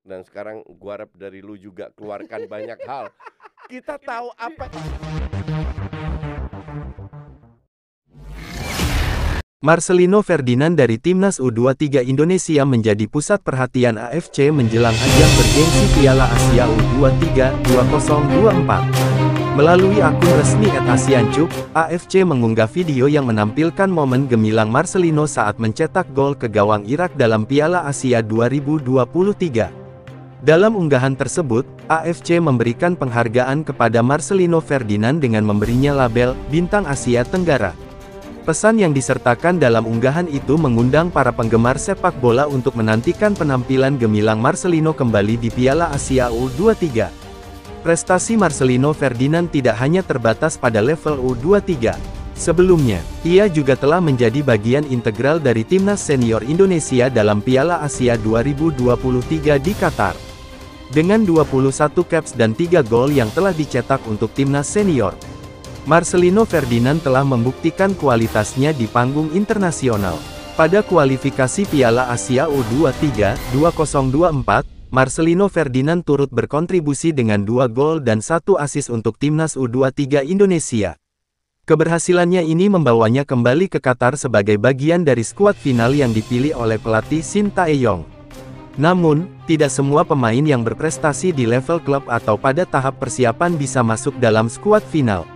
dan sekarang gua harap dari lu juga keluarkan banyak hal. Kita tahu apa. Marcelino Ferdinand dari Timnas U23 Indonesia menjadi pusat perhatian AFC menjelang ajang bergengsi Piala Asia U23 2024. Melalui akun resmi @asiancuk, AFC mengunggah video yang menampilkan momen gemilang Marcelino saat mencetak gol ke gawang Irak dalam Piala Asia 2023. Dalam unggahan tersebut, AFC memberikan penghargaan kepada Marcelino Ferdinand dengan memberinya label Bintang Asia Tenggara. Pesan yang disertakan dalam unggahan itu mengundang para penggemar sepak bola untuk menantikan penampilan gemilang Marcelino kembali di Piala Asia U23. Prestasi Marcelino Ferdinand tidak hanya terbatas pada level U23. Sebelumnya, ia juga telah menjadi bagian integral dari timnas senior Indonesia dalam Piala Asia 2023 di Qatar. Dengan 21 caps dan 3 gol yang telah dicetak untuk timnas senior, Marcelino Ferdinand telah membuktikan kualitasnya di panggung internasional. Pada kualifikasi Piala Asia U23 2024, Marcelino Ferdinand turut berkontribusi dengan 2 gol dan 1 assist untuk timnas U23 Indonesia. Keberhasilannya ini membawanya kembali ke Qatar sebagai bagian dari skuad final yang dipilih oleh pelatih Shin Tae-yong. Namun, tidak semua pemain yang berprestasi di level klub atau pada tahap persiapan bisa masuk dalam skuad final.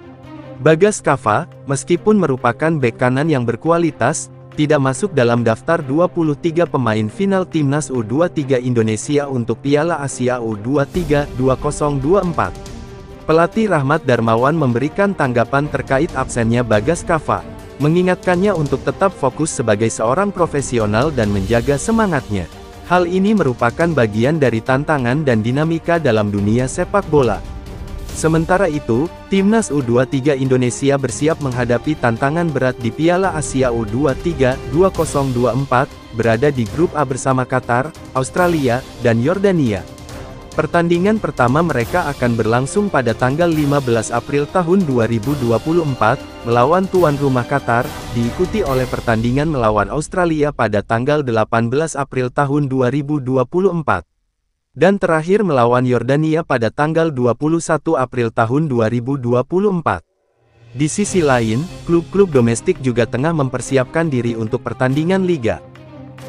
Bagas Kava, meskipun merupakan bek kanan yang berkualitas, tidak masuk dalam daftar 23 pemain final timnas U23 Indonesia untuk Piala Asia U23 2024. Pelatih Rahmat Darmawan memberikan tanggapan terkait absennya Bagas Kava, mengingatkannya untuk tetap fokus sebagai seorang profesional dan menjaga semangatnya. Hal ini merupakan bagian dari tantangan dan dinamika dalam dunia sepak bola. Sementara itu, Timnas U23 Indonesia bersiap menghadapi tantangan berat di Piala Asia U23 2024, berada di grup A bersama Qatar, Australia, dan Yordania. Pertandingan pertama mereka akan berlangsung pada tanggal 15 April tahun 2024, melawan tuan rumah Qatar, diikuti oleh pertandingan melawan Australia pada tanggal 18 April tahun 2024. Dan terakhir melawan Yordania pada tanggal 21 April tahun 2024. Di sisi lain, klub-klub domestik juga tengah mempersiapkan diri untuk pertandingan Liga.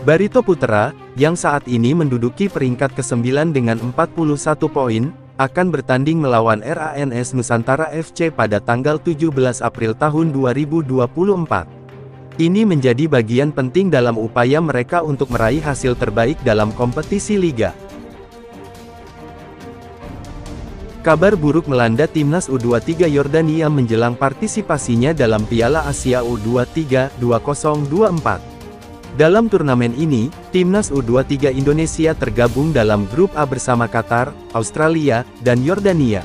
Barito Putra, yang saat ini menduduki peringkat ke-9 dengan 41 poin, akan bertanding melawan RANS Nusantara FC pada tanggal 17 April tahun 2024. Ini menjadi bagian penting dalam upaya mereka untuk meraih hasil terbaik dalam kompetisi Liga. Kabar buruk melanda Timnas U23 Yordania menjelang partisipasinya dalam Piala Asia U23 2024. Dalam turnamen ini, Timnas U23 Indonesia tergabung dalam grup A bersama Qatar, Australia, dan Yordania.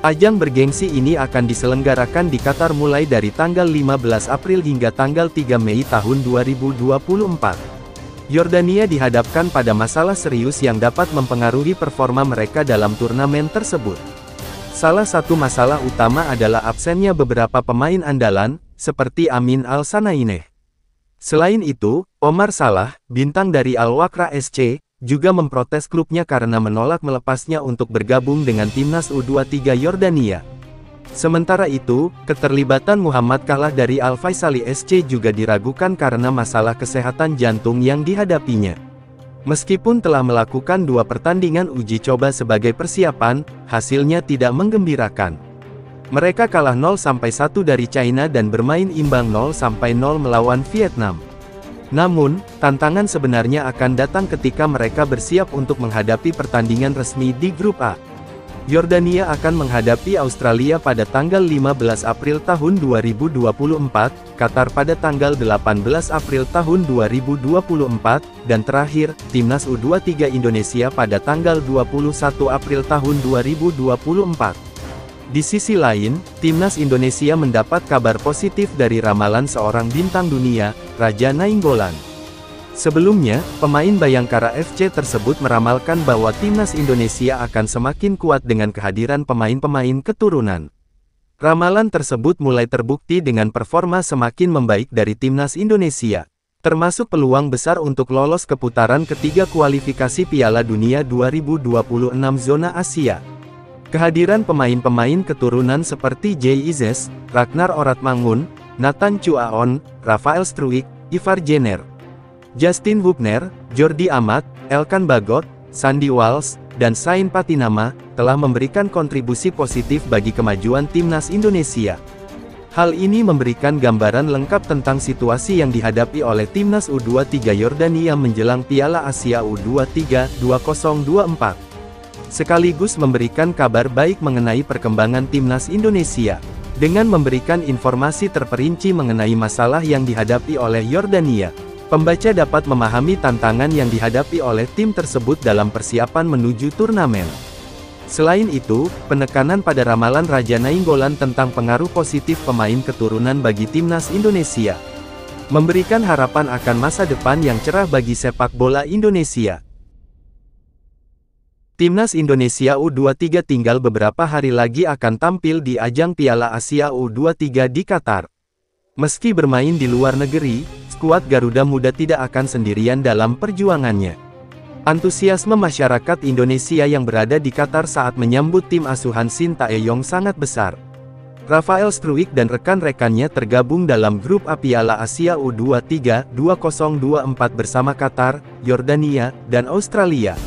Ajang bergengsi ini akan diselenggarakan di Qatar mulai dari tanggal 15 April hingga tanggal 3 Mei tahun 2024. Yordania dihadapkan pada masalah serius yang dapat mempengaruhi performa mereka dalam turnamen tersebut. Salah satu masalah utama adalah absennya beberapa pemain andalan, seperti Amin Al-Sanaineh. Selain itu, Omar Salah, bintang dari Al-Wakra SC, juga memprotes klubnya karena menolak melepasnya untuk bergabung dengan Timnas U23 Yordania. Sementara itu, keterlibatan Muhammad Kahlah dari Al-Faisali SC juga diragukan karena masalah kesehatan jantung yang dihadapinya. Meskipun telah melakukan 2 pertandingan uji coba sebagai persiapan, hasilnya tidak menggembirakan. Mereka kalah 0-1 dari China dan bermain imbang 0-0 melawan Vietnam. Namun, tantangan sebenarnya akan datang ketika mereka bersiap untuk menghadapi pertandingan resmi di grup A. Yordania akan menghadapi Australia pada tanggal 15 April tahun 2024, Qatar pada tanggal 18 April tahun 2024, dan terakhir, Timnas U23 Indonesia pada tanggal 21 April tahun 2024. Di sisi lain, Timnas Indonesia mendapat kabar positif dari ramalan seorang bintang dunia, Raja Nainggolan. Sebelumnya, pemain Bayangkara FC tersebut meramalkan bahwa Timnas Indonesia akan semakin kuat dengan kehadiran pemain-pemain keturunan. Ramalan tersebut mulai terbukti dengan performa semakin membaik dari Timnas Indonesia. termasuk peluang besar untuk lolos ke putaran ketiga kualifikasi Piala Dunia 2026 zona Asia. Kehadiran pemain-pemain keturunan seperti Jay Ises, Ragnar Oratmangun, Nathan Chuaon, Rafael Struijk, Ivar Jenner, Justin Hubner, Jordi Amat, Elkan Bagot, Sandy Walsh, dan Sain Patinama, telah memberikan kontribusi positif bagi kemajuan timnas Indonesia. Hal ini memberikan gambaran lengkap tentang situasi yang dihadapi oleh timnas U23 Yordania menjelang Piala Asia U23 2024. Sekaligus memberikan kabar baik mengenai perkembangan timnas Indonesia. Dengan memberikan informasi terperinci mengenai masalah yang dihadapi oleh Yordania, pembaca dapat memahami tantangan yang dihadapi oleh tim tersebut dalam persiapan menuju turnamen. Selain itu, penekanan pada ramalan Raja Nainggolan tentang pengaruh positif pemain keturunan bagi timnas Indonesia memberikan harapan akan masa depan yang cerah bagi sepak bola Indonesia. Timnas Indonesia U23 tinggal beberapa hari lagi akan tampil di ajang Piala Asia U23 di Qatar. Meski bermain di luar negeri, skuad Garuda Muda tidak akan sendirian dalam perjuangannya. Antusiasme masyarakat Indonesia yang berada di Qatar saat menyambut tim asuhan Sintayong sangat besar. Rafael Struijk dan rekan-rekannya tergabung dalam grup A Piala Asia U23 2024 bersama Qatar, Yordania, dan Australia.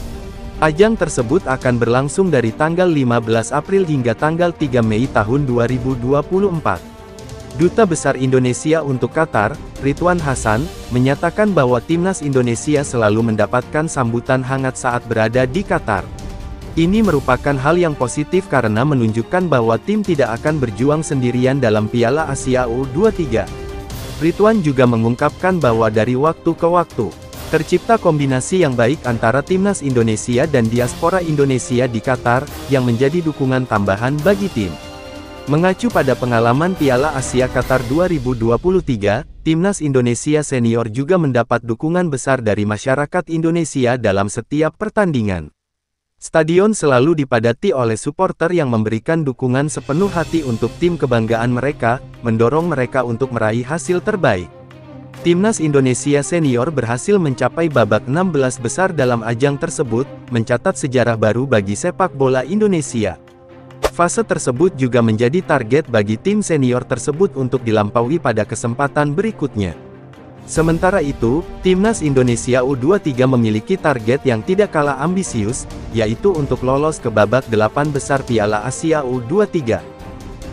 Ajang tersebut akan berlangsung dari tanggal 15 April hingga tanggal 3 Mei tahun 2024. Duta Besar Indonesia untuk Qatar, Ridwan Hasan, menyatakan bahwa timnas Indonesia selalu mendapatkan sambutan hangat saat berada di Qatar. Ini merupakan hal yang positif karena menunjukkan bahwa tim tidak akan berjuang sendirian dalam Piala Asia U23. Ridwan juga mengungkapkan bahwa dari waktu ke waktu, tercipta kombinasi yang baik antara timnas Indonesia dan diaspora Indonesia di Qatar, yang menjadi dukungan tambahan bagi tim. Mengacu pada pengalaman Piala Asia Qatar 2023, timnas Indonesia senior juga mendapat dukungan besar dari masyarakat Indonesia dalam setiap pertandingan. Stadion selalu dipadati oleh supporter yang memberikan dukungan sepenuh hati untuk tim kebanggaan mereka, mendorong mereka untuk meraih hasil terbaik. Timnas Indonesia senior berhasil mencapai babak 16 besar dalam ajang tersebut, mencatat sejarah baru bagi sepak bola Indonesia. Fase tersebut juga menjadi target bagi tim senior tersebut untuk dilampaui pada kesempatan berikutnya. Sementara itu, Timnas Indonesia U23 memiliki target yang tidak kalah ambisius, yaitu untuk lolos ke babak 8 besar Piala Asia U23.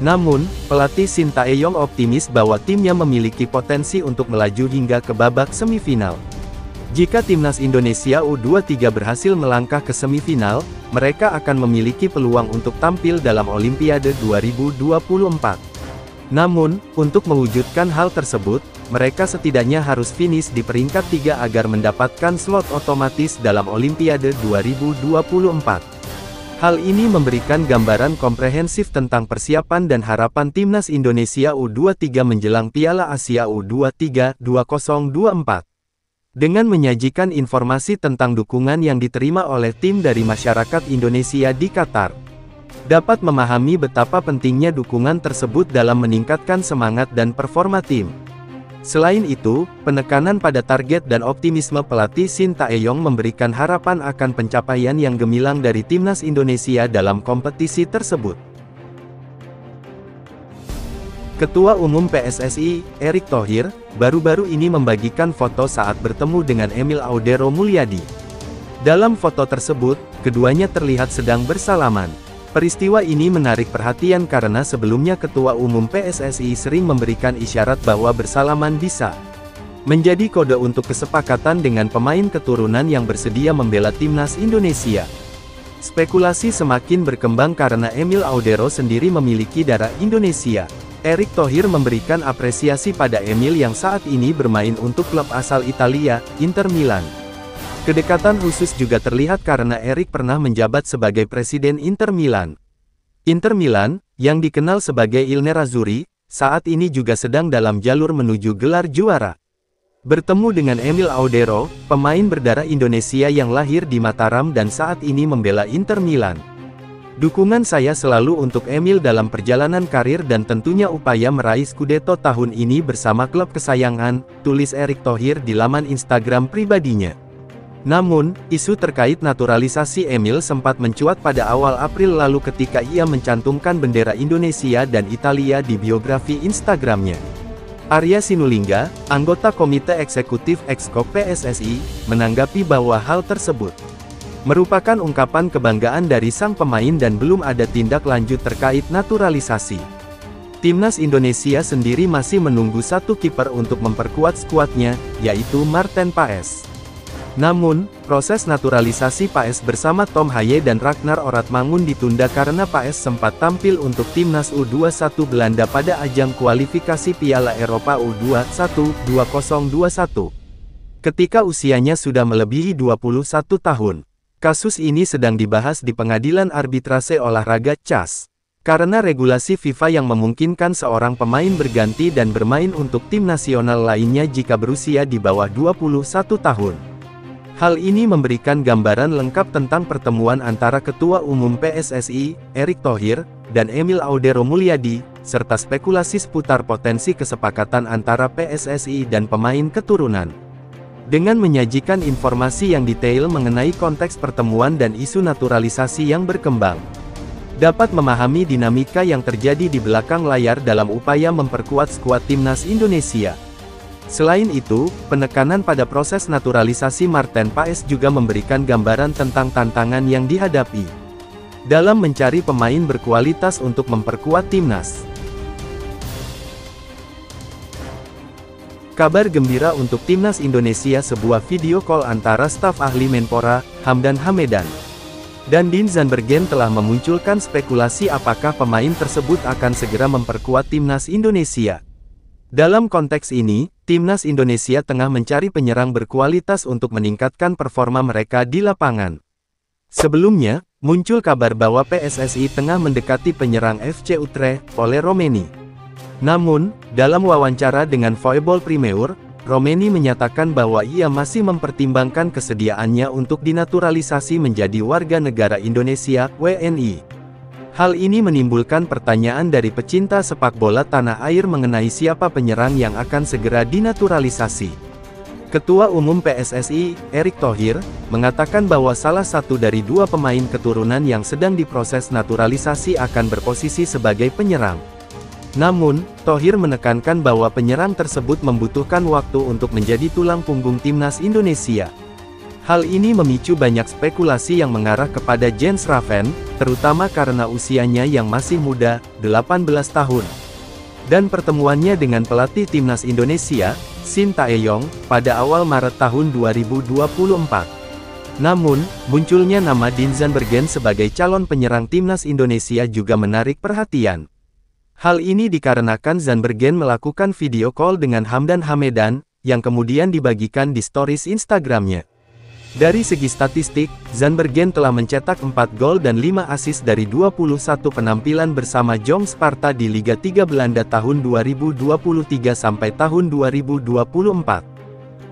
Namun, pelatih Sintayong optimis bahwa timnya memiliki potensi untuk melaju hingga ke babak semifinal. Jika timnas Indonesia U23 berhasil melangkah ke semifinal, mereka akan memiliki peluang untuk tampil dalam Olimpiade 2024. Namun, untuk mewujudkan hal tersebut, mereka setidaknya harus finish di peringkat 3 agar mendapatkan slot otomatis dalam Olimpiade 2024. Hal ini memberikan gambaran komprehensif tentang persiapan dan harapan timnas Indonesia U23 menjelang Piala Asia U23 2024. Dengan menyajikan informasi tentang dukungan yang diterima oleh tim dari masyarakat Indonesia di Qatar, dapat memahami betapa pentingnya dukungan tersebut dalam meningkatkan semangat dan performa tim. Selain itu, penekanan pada target dan optimisme pelatih Sintayong memberikan harapan akan pencapaian yang gemilang dari timnas Indonesia dalam kompetisi tersebut. Ketua Umum PSSI, Erick Thohir, baru-baru ini membagikan foto saat bertemu dengan Emil Audero Mulyadi. Dalam foto tersebut, keduanya terlihat sedang bersalaman. Peristiwa ini menarik perhatian karena sebelumnya Ketua Umum PSSI sering memberikan isyarat bahwa bersalaman bisa menjadi kode untuk kesepakatan dengan pemain keturunan yang bersedia membela timnas Indonesia. Spekulasi semakin berkembang karena Emil Audero sendiri memiliki darah Indonesia. Erick Thohir memberikan apresiasi pada Emil yang saat ini bermain untuk klub asal Italia, Inter Milan. Kedekatan khusus juga terlihat karena Erick pernah menjabat sebagai presiden Inter Milan. Inter Milan, yang dikenal sebagai Il Nerazzurri, saat ini juga sedang dalam jalur menuju gelar juara. Bertemu dengan Emil Audero, pemain berdarah Indonesia yang lahir di Mataram dan saat ini membela Inter Milan. Dukungan saya selalu untuk Emil dalam perjalanan karir dan tentunya upaya meraih Scudetto tahun ini bersama klub kesayangan, tulis Erick Thohir di laman Instagram pribadinya. Namun, isu terkait naturalisasi Emil sempat mencuat pada awal April lalu ketika ia mencantumkan bendera Indonesia dan Italia di biografi Instagramnya. Arya Sinulinga, anggota Komite Eksekutif Ekskop PSSI, menanggapi bahwa hal tersebut merupakan ungkapan kebanggaan dari sang pemain dan belum ada tindak lanjut terkait naturalisasi. Timnas Indonesia sendiri masih menunggu satu kiper untuk memperkuat skuadnya, yaitu Maarten Paes. Namun, proses naturalisasi Paes bersama Tom Haye dan Ragnar Oratmangun ditunda karena Paes sempat tampil untuk Timnas U21 Belanda pada ajang kualifikasi Piala Eropa U21 2021. Ketika usianya sudah melebihi 21 tahun. Kasus ini sedang dibahas di Pengadilan Arbitrase Olahraga (CAS). Karena regulasi FIFA yang memungkinkan seorang pemain berganti dan bermain untuk tim nasional lainnya jika berusia di bawah 21 tahun. Hal ini memberikan gambaran lengkap tentang pertemuan antara Ketua Umum PSSI, Erick Thohir, dan Emil Audero Mulyadi, serta spekulasi seputar potensi kesepakatan antara PSSI dan pemain keturunan. Dengan menyajikan informasi yang detail mengenai konteks pertemuan dan isu naturalisasi yang berkembang, dapat memahami dinamika yang terjadi di belakang layar dalam upaya memperkuat skuad Timnas Indonesia. Selain itu, penekanan pada proses naturalisasi Maarten Paes juga memberikan gambaran tentang tantangan yang dihadapi dalam mencari pemain berkualitas untuk memperkuat timnas. Kabar gembira untuk Timnas Indonesia. Sebuah video call antara staf ahli Menpora, Hamdan Hamedan, dan Dean Zandbergen telah memunculkan spekulasi apakah pemain tersebut akan segera memperkuat Timnas Indonesia. Dalam konteks ini, Timnas Indonesia tengah mencari penyerang berkualitas untuk meningkatkan performa mereka di lapangan. Sebelumnya, muncul kabar bahwa PSSI tengah mendekati penyerang FC Utrecht, Ole Romeni. Namun, dalam wawancara dengan Voetbal Primeur, Romeni menyatakan bahwa ia masih mempertimbangkan kesediaannya untuk dinaturalisasi menjadi warga negara Indonesia, WNI. Hal ini menimbulkan pertanyaan dari pecinta sepak bola tanah air mengenai siapa penyerang yang akan segera dinaturalisasi. Ketua Umum PSSI, Erick Thohir, mengatakan bahwa salah satu dari dua pemain keturunan yang sedang diproses naturalisasi akan berposisi sebagai penyerang. Namun, Thohir menekankan bahwa penyerang tersebut membutuhkan waktu untuk menjadi tulang punggung Timnas Indonesia. Hal ini memicu banyak spekulasi yang mengarah kepada Jens Raven, terutama karena usianya yang masih muda, 18 tahun. Dan pertemuannya dengan pelatih Timnas Indonesia, Shin Tae-yong, pada awal Maret tahun 2024. Namun, munculnya nama Dean Zandbergen sebagai calon penyerang Timnas Indonesia juga menarik perhatian. Hal ini dikarenakan Zandbergen melakukan video call dengan Hamdan Hamedan, yang kemudian dibagikan di stories Instagramnya. Dari segi statistik, Zandbergen telah mencetak 4 gol dan 5 assist dari 21 penampilan bersama Jong Sparta di Liga 3 Belanda tahun 2023 sampai tahun 2024.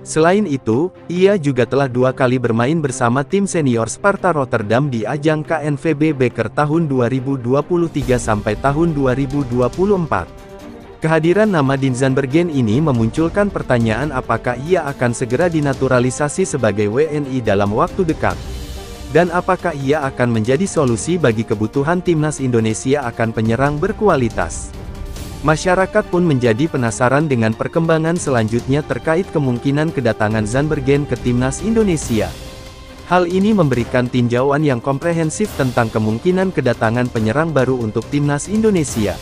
Selain itu, ia juga telah 2 kali bermain bersama tim senior Sparta Rotterdam di ajang KNVB Beker tahun 2023 sampai tahun 2024. Kehadiran nama Dean Zandbergen ini memunculkan pertanyaan apakah ia akan segera dinaturalisasi sebagai WNI dalam waktu dekat. Dan apakah ia akan menjadi solusi bagi kebutuhan Timnas Indonesia akan penyerang berkualitas. Masyarakat pun menjadi penasaran dengan perkembangan selanjutnya terkait kemungkinan kedatangan Zandbergen ke Timnas Indonesia. Hal ini memberikan tinjauan yang komprehensif tentang kemungkinan kedatangan penyerang baru untuk Timnas Indonesia.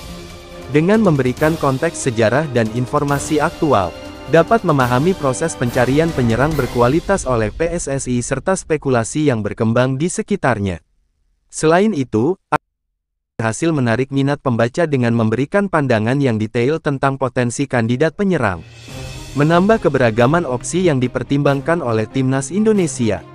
Dengan memberikan konteks sejarah dan informasi aktual, dapat memahami proses pencarian penyerang berkualitas oleh PSSI serta spekulasi yang berkembang di sekitarnya. Selain itu, berhasil menarik minat pembaca dengan memberikan pandangan yang detail tentang potensi kandidat penyerang. Menambah keberagaman opsi yang dipertimbangkan oleh Timnas Indonesia.